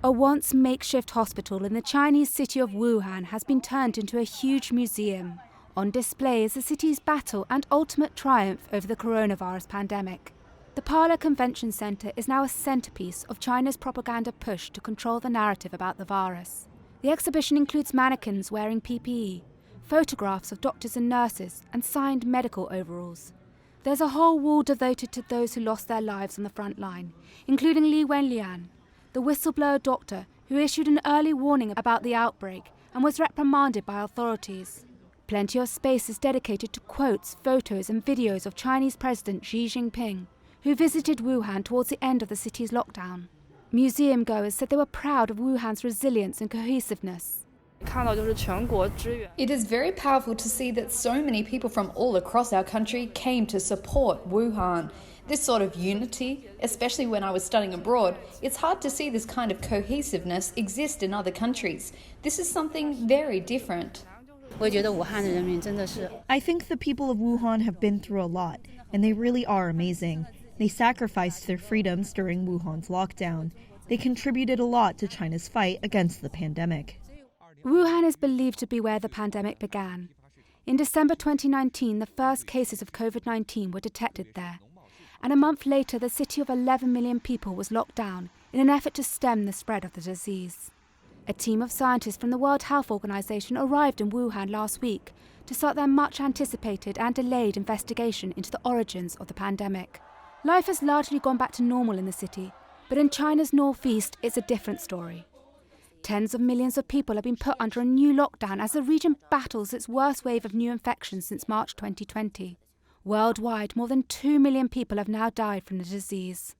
A once makeshift hospital in the Chinese city of Wuhan has been turned into a huge museum. On display is the city's battle and ultimate triumph over the coronavirus pandemic. The Parlor Convention Center is now a centerpiece of China's propaganda push to control the narrative about the virus. The exhibition includes mannequins wearing PPE, photographs of doctors and nurses, and signed medical overalls. There's a whole wall devoted to those who lost their lives on the front line, including Li Wenlian, the whistleblower doctor who issued an early warning about the outbreak and was reprimanded by authorities. Plenty of space is dedicated to quotes, photos and videos of Chinese President Xi Jinping, who visited Wuhan towards the end of the city's lockdown. Museum goers said they were proud of Wuhan's resilience and cohesiveness. It is very powerful to see that so many people from all across our country came to support Wuhan. This sort of unity, especially when I was studying abroad, it's hard to see this kind of cohesiveness exist in other countries. This is something very different. I think the people of Wuhan have been through a lot, and they really are amazing. They sacrificed their freedoms during Wuhan's lockdown. They contributed a lot to China's fight against the pandemic. Wuhan is believed to be where the pandemic began. In December 2019, the first cases of COVID-19 were detected there. And a month later, the city of 11 million people was locked down in an effort to stem the spread of the disease. A team of scientists from the World Health Organization arrived in Wuhan last week to start their much-anticipated and delayed investigation into the origins of the pandemic. Life has largely gone back to normal in the city, but in China's northeast, it's a different story. Tens of millions of people have been put under a new lockdown as the region battles its worst wave of new infections since March 2020. Worldwide, more than 2 million people have now died from the disease.